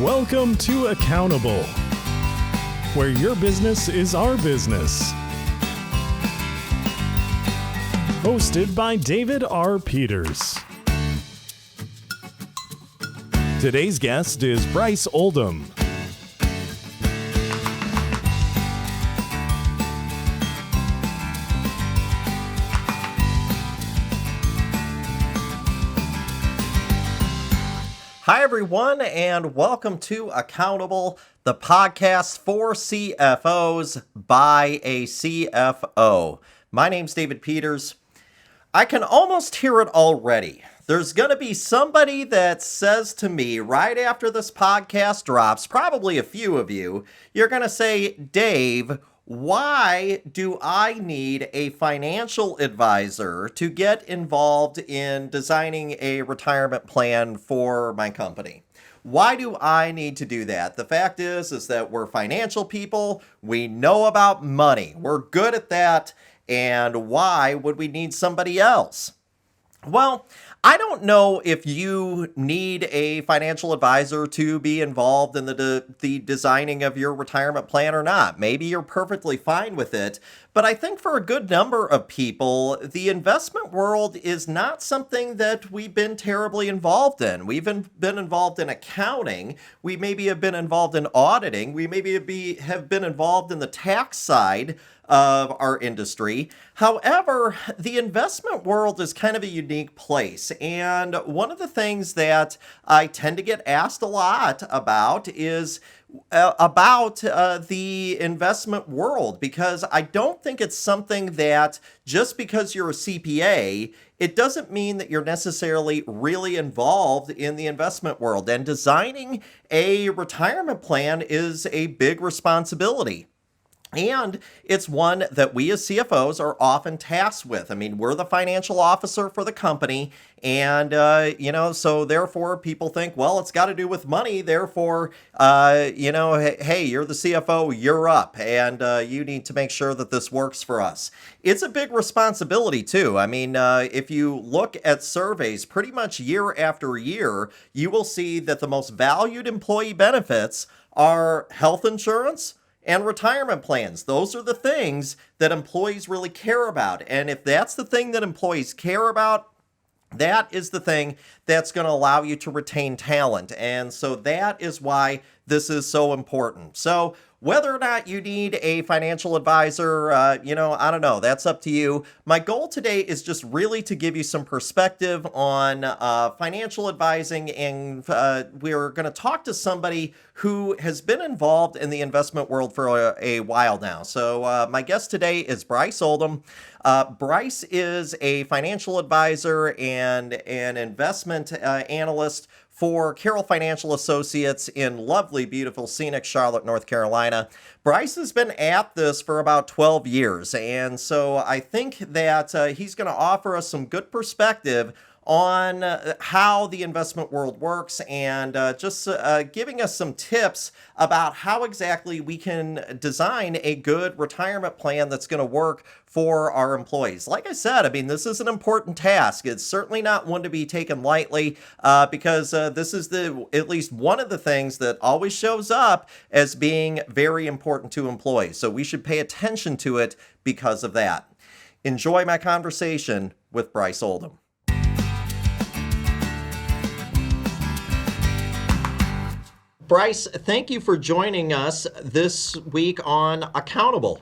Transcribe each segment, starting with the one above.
Welcome to Accountable, where your business is our business. Hosted by David R. Peters. Today's guest is Brice Oldham. Hi, everyone, and welcome to Accountable, the podcast for CFOs by a CFO. My name's David Peters. I can almost hear it already. There's going to be somebody that says to me right after this podcast drops, probably a few of you, you're going to say, Dave, why do I need a financial advisor to get involved in designing a retirement plan for my company? Why do I need to do that? The fact is that we're financial people. We know about money. We're good at that. And why would we need somebody else? Well, I don't know if you need a financial advisor to be involved in the designing of your retirement plan or not. Maybe you're perfectly fine with it, but I think for a good number of people, the investment world is not something that we've been terribly involved in. We've been involved in accounting. We maybe have been involved in auditing. We maybe have been involved in the tax side of our industry. However, the investment world is kind of a unique place. And one of the things that I tend to get asked a lot about is about the investment world, because I don't think it's something that just because you're a CPA, it doesn't mean that you're necessarily really involved in the investment world. And designing a retirement plan is a big responsibility. And it's one that we as CFOs are often tasked with. I mean, we're the financial officer for the company. And, so therefore people think, well, it's got to do with money. Therefore, hey, you're the CFO, you're up. And you need to make sure that this works for us. It's a big responsibility, too. I mean, if you look at surveys pretty much year after year, you will see that the most valued employee benefits are health insurance and retirement plans. Those are the things that employees really care about. And if that's the thing that employees care about, that is the thing that's going to allow you to retain talent. And so that is why this is so important. So whether or not you need a financial advisor, I don't know. That's up to you. My goal today is just really to give you some perspective on financial advising, and we're going to talk to somebody who has been involved in the investment world for a while now. So my guest today is Brice Oldham. Brice is a financial advisor and an investment analyst for Carroll Financial Associates in lovely, beautiful, scenic Charlotte, North Carolina. Brice has been at this for about 12 years, and so I think that he's going to offer us some good perspective on how the investment world works, and just giving us some tips about how exactly we can design a good retirement plan that's going to work for our employees. Like I said, I mean, this is an important task. It's certainly not one to be taken lightly, because this is at least one of the things that always shows up as being very important to employees. So we should pay attention to it because of that. Enjoy my conversation with Brice Oldham. Brice, thank you for joining us this week on Accountable.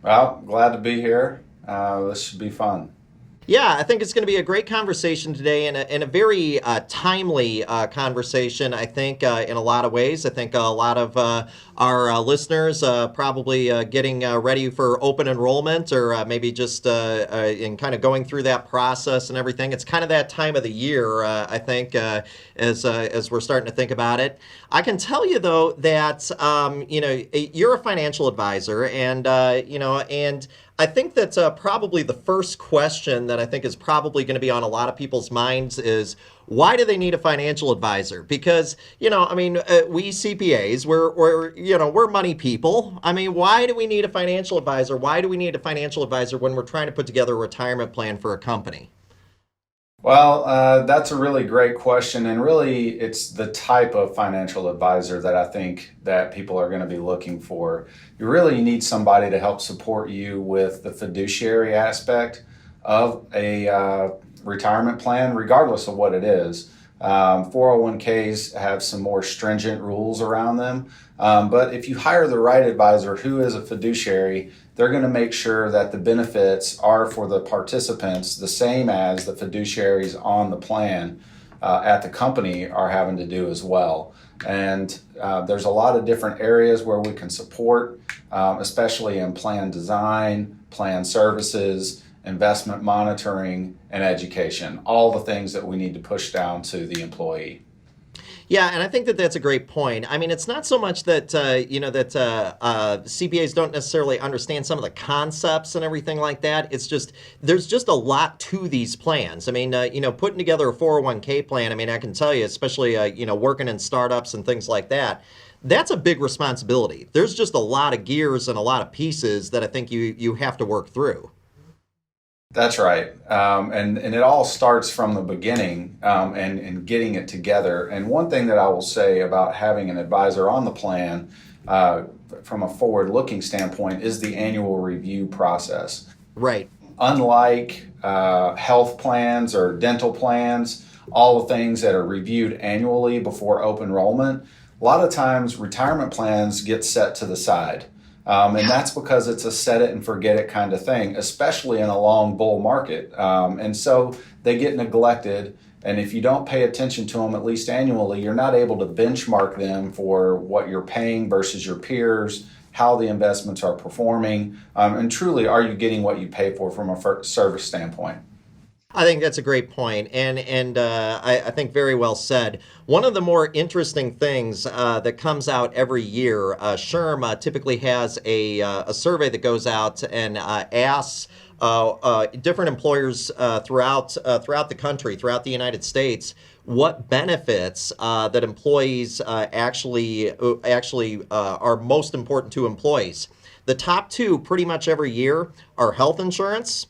Well, glad to be here. This should be fun. Yeah, I think it's going to be a great conversation today, and a very timely conversation, I think, in a lot of ways. I think a lot of our listeners probably getting ready for open enrollment, or maybe just in kind of going through that process and everything. It's kind of that time of the year, I think, as we're starting to think about it. I can tell you, though, that, you're a financial advisor, and I think that's probably the first question that I think is probably going to be on a lot of people's minds is, why do they need a financial advisor? Because, we CPAs, we're money people. I mean, why do we need a financial advisor? Why do we need a financial advisor when we're trying to put together a retirement plan for a company? Well, that's a really great question. And really, it's the type of financial advisor that I think that people are going to be looking for. You really need somebody to help support you with the fiduciary aspect of a retirement plan, regardless of what it is. 401ks have some more stringent rules around them. But if you hire the right advisor who is a fiduciary, they're going to make sure that the benefits are for the participants the same as the fiduciaries on the plan at the company are having to do as well. And there's a lot of different areas where we can support, especially in plan design, plan services, investment monitoring, and education, all the things that we need to push down to the employee. Yeah, and I think that that's a great point. I mean, it's not so much that CPAs don't necessarily understand some of the concepts and everything like that. It's just there's just a lot to these plans. I mean, putting together a 401k plan. I mean, I can tell you, especially working in startups and things like that. That's a big responsibility. There's just a lot of gears and a lot of pieces that I think you have to work through. That's right. And it all starts from the beginning and getting it together. And one thing that I will say about having an advisor on the plan from a forward-looking standpoint is the annual review process. Right. Unlike health plans or dental plans, all the things that are reviewed annually before open enrollment, a lot of times retirement plans get set to the side. And that's because it's a set it and forget it kind of thing, especially in a long bull market. And so they get neglected. And if you don't pay attention to them at least annually, you're not able to benchmark them for what you're paying versus your peers, how the investments are performing, and truly, are you getting what you pay for from a service standpoint? I think that's a great point, and I think very well said. One of the more interesting things that comes out every year, SHRM typically has a survey that goes out and asks different employers throughout the country, throughout the United States, what benefits that employees actually are most important to employees. The top two pretty much every year are health insurance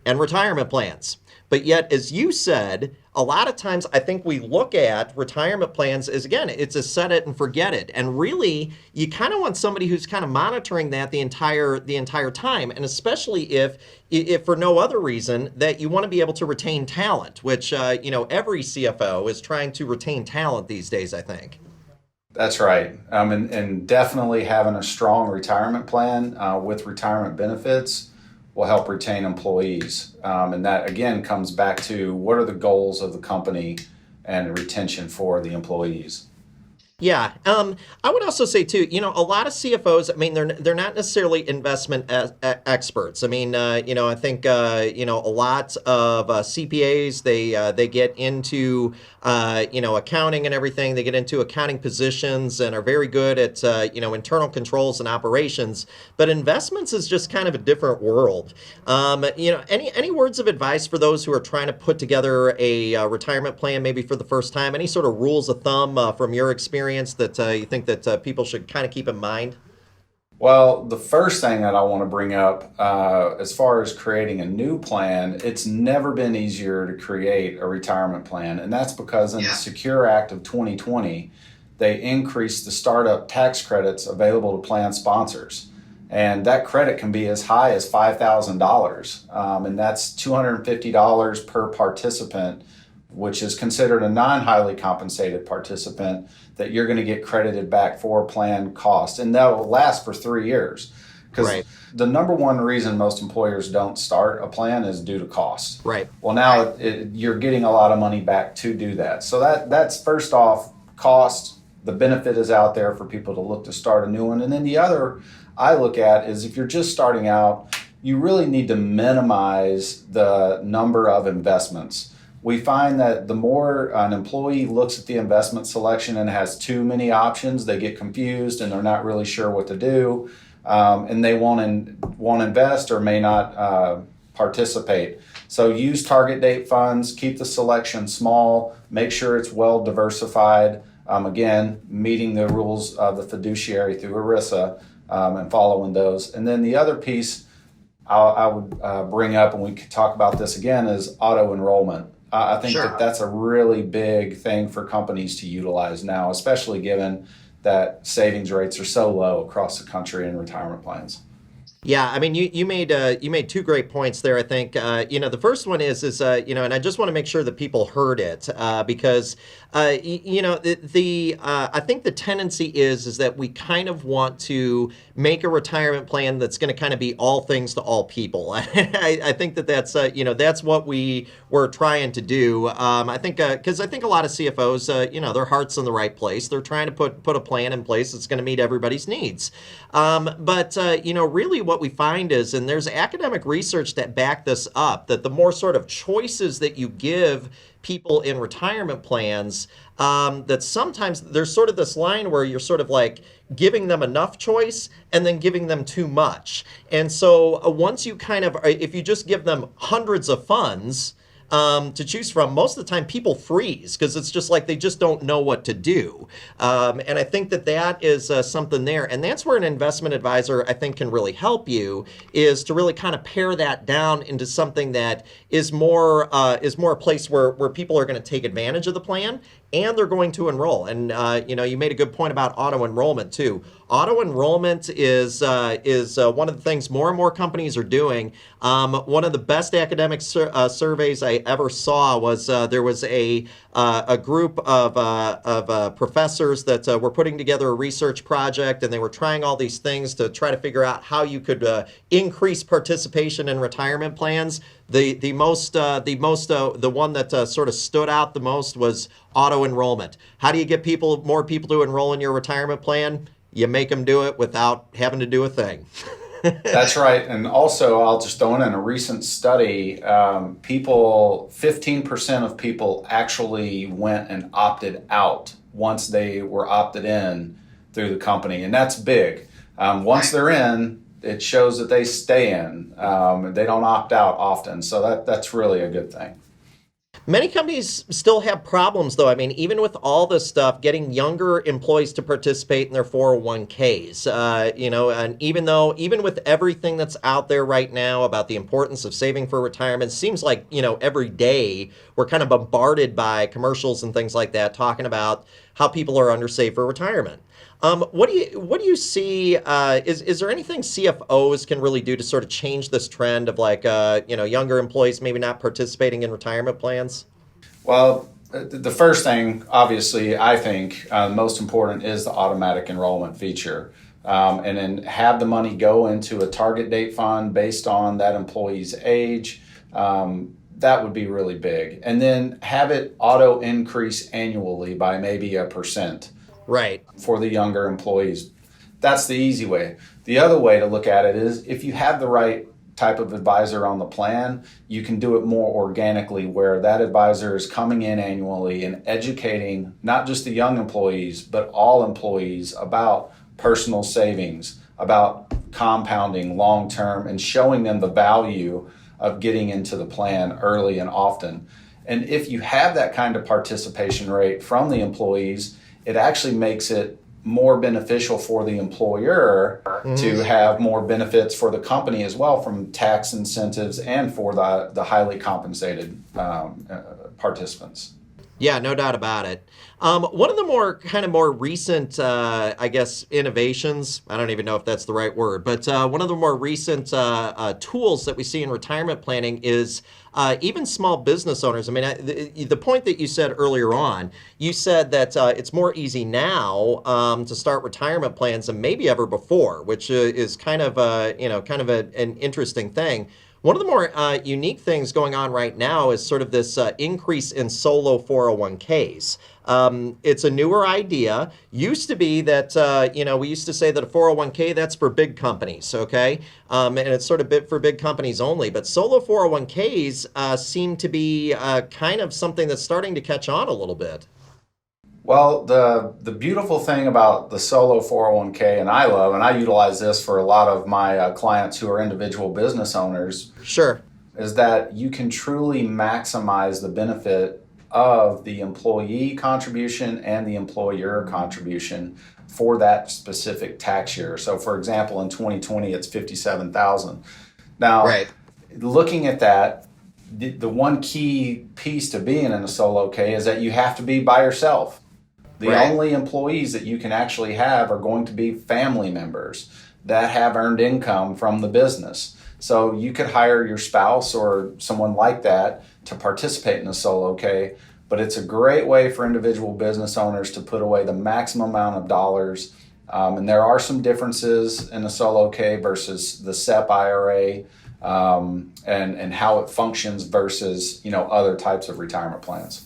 and retirement plans. But yet, as you said, a lot of times I think we look at retirement plans as, again, it's a set it and forget it. And really, you kind of want somebody who's kind of monitoring that the entire time. And especially if for no other reason, that you want to be able to retain talent, which, every CFO is trying to retain talent these days, I think. That's right. And definitely having a strong retirement plan with retirement benefits will help retain employees. And that, again, comes back to what are the goals of the company and retention for the employees. Yeah. I would also say, too, a lot of CFOs, I mean, they're not necessarily investment experts. I mean, I think, a lot of CPAs, they get into, accounting and everything. They get into accounting positions and are very good at, internal controls and operations. But investments is just kind of a different world. Any words of advice for those who are trying to put together a retirement plan, maybe for the first time? Any sort of rules of thumb from your experience that you think that people should kind of keep in mind? Well, the first thing that I want to bring up as far as creating a new plan, it's never been easier to create a retirement plan. And that's because in the Secure Act of 2020, they increased the startup tax credits available to plan sponsors. And that credit can be as high as $5,000. And that's $250 per participant, which is considered a non-highly compensated participant, that you're going to get credited back for plan costs. And that will last for 3 years. Because the number one reason most employers don't start a plan is due to cost. Right. Well, now you're getting a lot of money back to do that. So that's first off, cost. The benefit is out there for people to look to start a new one. And then the other I look at is if you're just starting out, you really need to minimize the number of investments. We find that the more an employee looks at the investment selection and has too many options, they get confused and they're not really sure what to do, and they won't invest or may not participate. So use target date funds, keep the selection small, make sure it's well diversified. Again, meeting the rules of the fiduciary through ERISA and following those. And then the other piece I would bring up, and we could talk about this again, is auto enrollment. I think Sure. that that's a really big thing for companies to utilize now, especially given that savings rates are so low across the country in retirement plans. Yeah, I mean, you made two great points there. I think the first one is and I just want to make sure that people heard it because I think the tendency is that we kind of want to make a retirement plan that's going to kind of be all things to all people. I think that's that's what we were trying to do. I think because I think a lot of CFOs their heart's in the right place. They're trying to put a plan in place that's going to meet everybody's needs. But really what we find is, and there's academic research that back this up, that the more sort of choices that you give people in retirement plans, that sometimes there's sort of this line where you're sort of like giving them enough choice and then giving them too much. And so once you if you just give them hundreds of funds, to choose from, most of the time people freeze because it's just like they just don't know what to do. And I think that is something there. And that's where an investment advisor, I think, can really help you, is to really kind of pare that down into something that is more a place where people are going to take advantage of the plan and they're going to enroll. And you made a good point about auto enrollment too. Auto enrollment is one of the things more and more companies are doing. One of the best academic surveys I ever saw was there was a group of professors that were putting together a research project, and they were trying all these things to try to figure out how you could increase participation in retirement plans. The one that sort of stood out the most was auto enrollment. How do you get more people to enroll in your retirement plan? You make them do it without having to do a thing. That's right. And also, I'll just throw in a recent study, 15% of people actually went and opted out once they were opted in through the company. And that's big. Once they're in, it shows that they stay in. They don't opt out often. So that's really a good thing. Many companies still have problems, though. I mean, even with all this stuff, getting younger employees to participate in their 401ks, and even with everything that's out there right now about the importance of saving for retirement, it seems like, every day we're kind of bombarded by commercials and things like that talking about how people are undersaved for retirement. What do you see? Is there anything CFOs can really do to sort of change this trend of younger employees maybe not participating in retirement plans? Well, the first thing, obviously, I think most important is the automatic enrollment feature. And then have the money go into a target date fund based on that employee's age. That would be really big. And then have it auto increase annually by maybe 1%. Right. For the younger employees. That's the easy way. The other way to look at it is if you have the right type of advisor on the plan, you can do it more organically, where that advisor is coming in annually and educating not just the young employees, but all employees about personal savings, about compounding long term, and showing them the value of getting into the plan early and often. And if you have that kind of participation rate from the employees, it actually makes it more beneficial for the employer to have more benefits for the company as well, from tax incentives and for the highly compensated participants. Yeah, no doubt about it. One of the more recent, innovations, I don't even know if that's the right word, but one of the more recent tools that we see in retirement planning is even small business owners. I mean, the point that you said earlier on, you said that it's more easy now to start retirement plans than maybe ever before, which is kind of an interesting thing. One of the more unique things going on right now is sort of this increase in solo 401ks. It's a newer idea. Used to be that, we used to say that a 401k, that's for big companies, okay? And it's sort of for big companies only. But solo 401ks seem to be kind of something that's starting to catch on a little bit. Well, the beautiful thing about the solo 401k, and I utilize this for a lot of my clients who are individual business owners. Sure. Is that you can truly maximize the benefit of the employee contribution and the employer contribution for that specific tax year. So, for example, in 2020, it's $57,000. Now, right. Looking at that, the one key piece to being in a solo K is that you have to be by yourself. The only employees that you can actually have are going to be family members that have earned income from the business. So you could hire your spouse or someone like that to participate in a solo K, but it's a great way for individual business owners to put away the maximum amount of dollars. And there are some differences in a solo K versus the Sep Ira, and how it functions versus other types of retirement plans.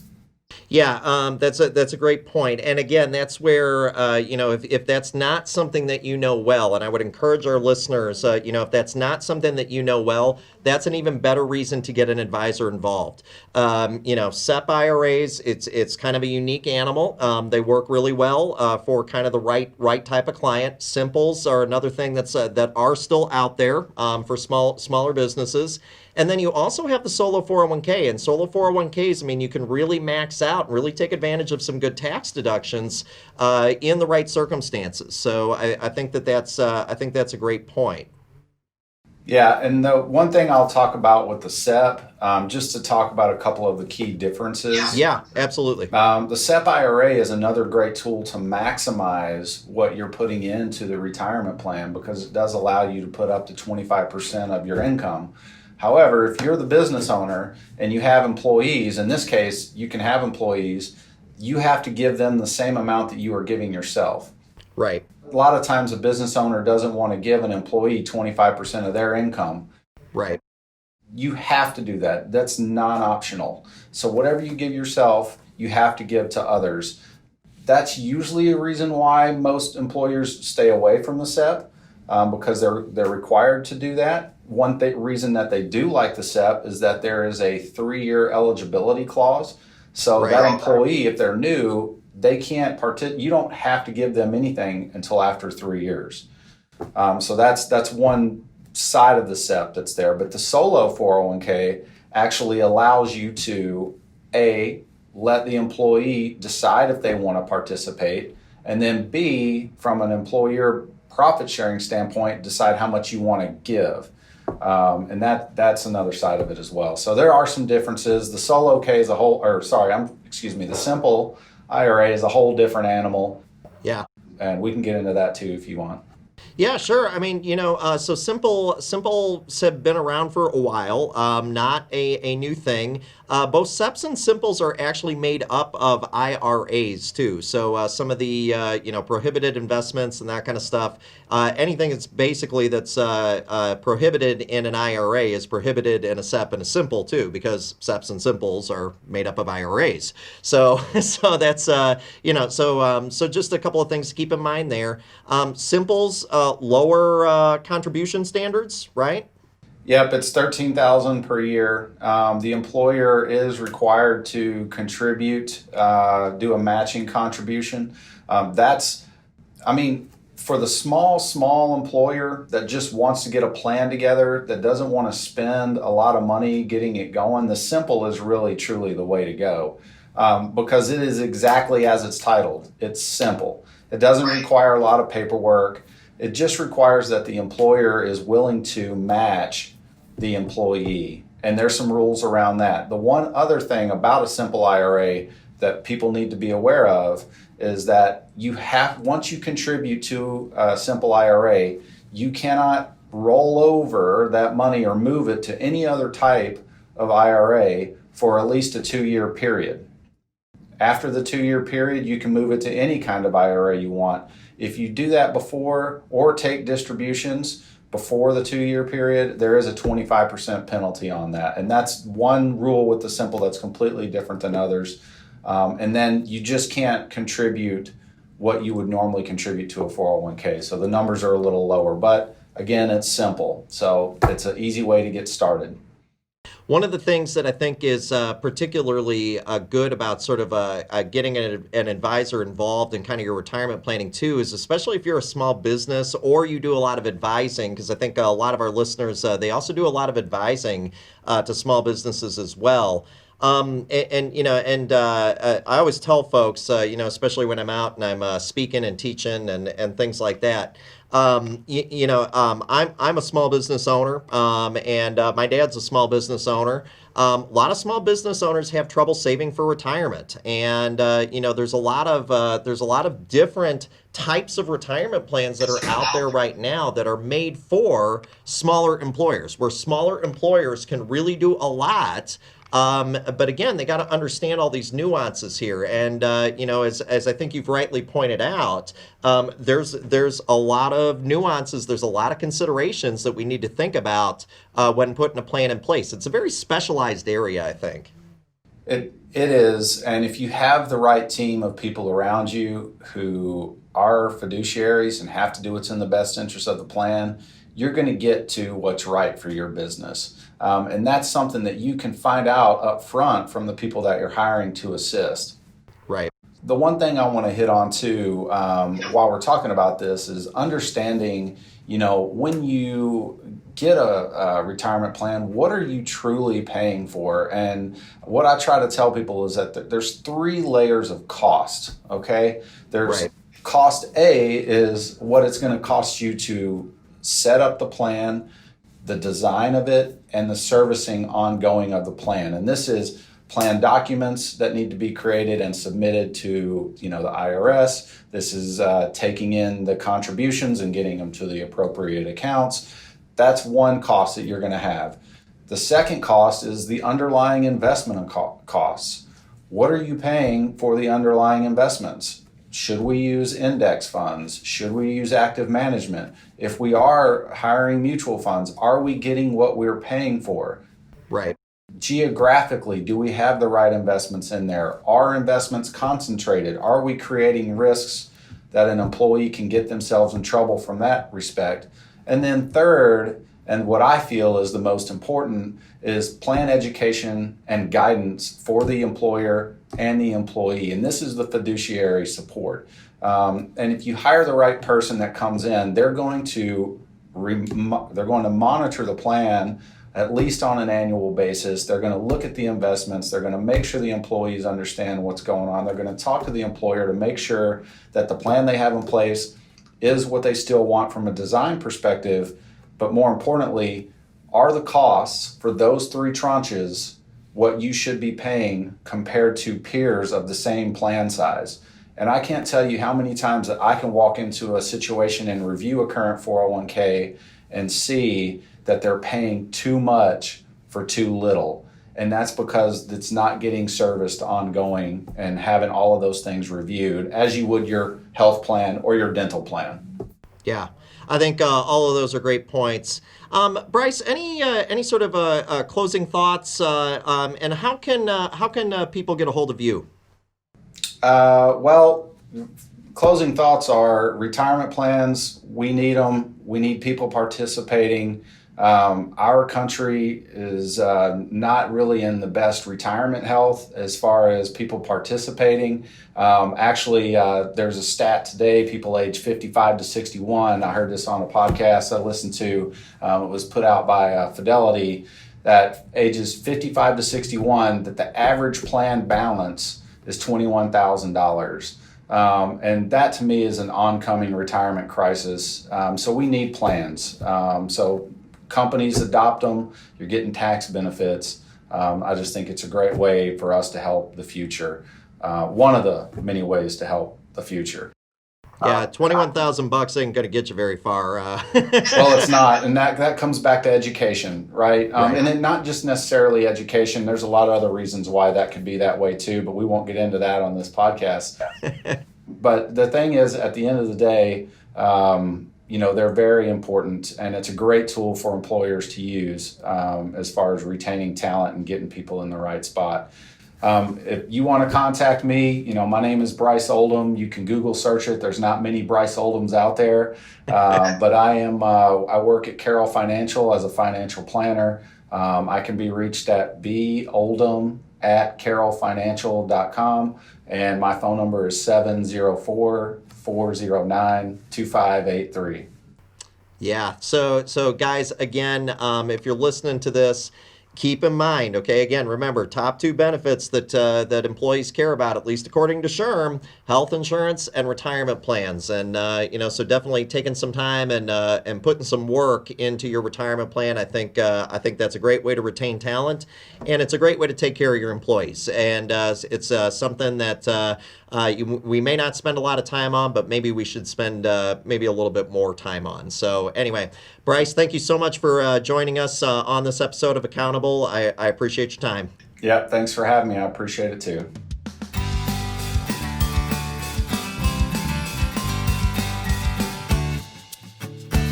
Yeah, that's a great point. And again, that's where if that's not something that you know well, and I would encourage our listeners, if that's not something that you know well, that's an even better reason to get an advisor involved. Sep IRAs, it's kind of a unique animal. They work really well for kind of the right type of client. Simples are another thing that are still out there for smaller businesses. And then you also have the solo 401k, and solo 401ks, I mean, you can really max out and really take advantage of some good tax deductions in the right circumstances. So I think that's a great point. Yeah, and the one thing I'll talk about with the Sep, just to talk about a couple of the key differences. Yeah, absolutely. The Sep IRA is another great tool to maximize what you're putting into the retirement plan, because it does allow you to put up to 25% of your income. However, if you're the business owner and you have employees, in this case, you can have employees, you have to give them the same amount that you are giving yourself. Right. A lot of times a business owner doesn't want to give an employee 25% of their income. Right. You have to do that. That's non-optional. So whatever you give yourself, you have to give to others. That's usually a reason why most employers stay away from the Sep, because they're required to do that. One reason that they do like the Sep is that there is a 3-year eligibility clause. So that employee, if they're new, they can't you don't have to give them anything until after 3 years. So that's one side of the Sep that's there. But the solo 401k actually allows you to let the employee decide if they want to participate, and then B, from an employer profit sharing standpoint, decide how much you want to give. And that's another side of it as well. So there are some differences. The solo K is the simple IRA is a whole different animal. Yeah. And we can get into that too if you want. Yeah, sure. I mean, so simples have been around for a while, not a new thing. Both Seps and Simples are actually made up of IRAs too. So some of the prohibited investments and that kind of stuff, anything that's prohibited in an IRA is prohibited in a Sep and a Simple too, because Seps and Simples are made up of IRAs. So that's so just a couple of things to keep in mind there. Simples lower contribution standards, right? Yep, it's $13,000 per year. The employer is required to contribute, do a matching contribution. For the small employer that just wants to get a plan together, that doesn't want to spend a lot of money getting it going, the Simple is really truly the way to go, because it is exactly as it's titled. It's simple. It doesn't require a lot of paperwork. It just requires that the employer is willing to match the employee. And there's some rules around that. The one other thing about a simple IRA that people need to be aware of is that once you contribute to a simple IRA, you cannot roll over that money or move it to any other type of IRA for at least a 2-year period. After the 2-year period, you can move it to any kind of IRA you want. If you do that before or take distributions before the 2-year period, there is a 25% penalty on that. And that's one rule with the Simple that's completely different than others. And then you just can't contribute what you would normally contribute to a 401k. So the numbers are a little lower, but again, it's simple. So it's an easy way to get started. One of the things that I think is particularly good about sort of getting an advisor involved in kind of your retirement planning too is, especially if you're a small business or you do a lot of advising, because I think a lot of our listeners, they also do a lot of advising to small businesses as well. I always tell folks, especially when I'm out and I'm speaking and teaching and things like that, I'm a small business owner, and my dad's a small business owner. A lot of small business owners have trouble saving for retirement, and there's a lot of different types of retirement plans that are out there right now that are made for smaller employers, where smaller employers can really do a lot. But again, they got to understand all these nuances here, and as I think you've rightly pointed out, there's a lot of nuances. There's a lot of considerations that we need to think about when putting a plan in place. It's a very specialized area, I think. It is, and if you have the right team of people around you who are fiduciaries and have to do what's in the best interest of the plan, you're going to get to what's right for your business. And that's something that you can find out up front from the people that you're hiring to assist. Right. The one thing I want to hit on too, while we're talking about this, is understanding, when you get a retirement plan, what are you truly paying for? And what I try to tell people is that there's 3 layers of cost, okay? There's cost A is what it's going to cost you to set up the plan, the design of it, and the servicing ongoing of the plan. And this is plan documents that need to be created and submitted to the IRS. This is taking in the contributions and getting them to the appropriate accounts. That's one cost that you're going to have. The second cost is the underlying investment costs. What are you paying for the underlying investments? Should we use index funds? Should we use active management? If we are hiring mutual funds, are we getting what we're paying for? Right. Geographically, do we have the right investments in there? Are investments concentrated? Are we creating risks that an employee can get themselves in trouble from that respect? And then third, and what I feel is the most important, is plan education and guidance for the employer and the employee. And this is the fiduciary support. And if you hire the right person that comes in, they're going to monitor the plan at least on an annual basis. They're going to look at the investments. They're going to make sure the employees understand what's going on. They're going to talk to the employer to make sure that the plan they have in place is what they still want from a design perspective. But more importantly, are the costs for those 3 tranches what you should be paying compared to peers of the same plan size? And I can't tell you how many times that I can walk into a situation and review a current 401k and see that they're paying too much for too little. And that's because it's not getting serviced ongoing and having all of those things reviewed as you would your health plan or your dental plan. Yeah, I think all of those are great points. Brice, any sort of closing thoughts, and how can people get a hold of you? Well, closing thoughts are retirement plans. We need them. We need people participating. Our country is not really in the best retirement health as far as people participating. Actually, there's a stat today, people age 55 to 61. I heard this on a podcast I listened to. It was put out by Fidelity, that ages 55 to 61, that the average plan balance is $21,000. And that to me is an oncoming retirement crisis. So we need plans. So companies adopt them, you're getting tax benefits. I just think it's a great way for us to help the future. One of the many ways to help the future. Yeah, $21,000 ain't going to get you very far. Well, it's not, and that comes back to education, right? And then not just necessarily education. There's a lot of other reasons why that could be that way too, but we won't get into that on this podcast. But the thing is, at the end of the day, they're very important, and it's a great tool for employers to use as far as retaining talent and getting people in the right spot. If you want to contact me, my name is Brice Oldham. You can Google search it. There's not many Brice Oldhams out there, but I work at Carroll Financial as a financial planner. I can be reached at boldham@carrollfinancial.com, and my phone number is 704-409-2583. Yeah. So guys, again, if you're listening to this, keep in mind, okay, again, remember, top two benefits that employees care about, at least according to SHRM: health insurance and retirement plans. And so definitely taking some time and putting some work into your retirement plan. I think that's a great way to retain talent, and it's a great way to take care of your employees. And it's something that we may not spend a lot of time on, but maybe we should spend maybe a little bit more time on. So anyway, Brice, thank you so much for joining us on this episode of Accountable. I appreciate your time. Yeah, thanks for having me. I appreciate it too.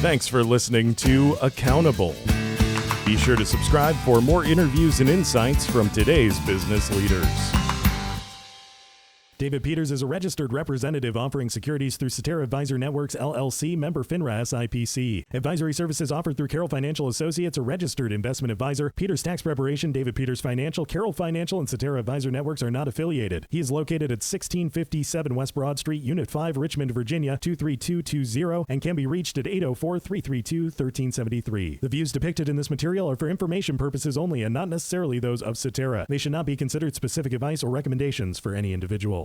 Thanks for listening to Accountable. Be sure to subscribe for more interviews and insights from today's business leaders. David Peters is a registered representative offering securities through Cetera Advisor Networks, LLC, member FINRA SIPC. Advisory services offered through Carroll Financial Associates, a registered investment advisor. Peters Tax Preparation, David Peters Financial, Carroll Financial, and Cetera Advisor Networks are not affiliated. He is located at 1657 West Broad Street, Unit 5, Richmond, Virginia, 23220, and can be reached at 804-332-1373. The views depicted in this material are for information purposes only and not necessarily those of Cetera. They should not be considered specific advice or recommendations for any individual.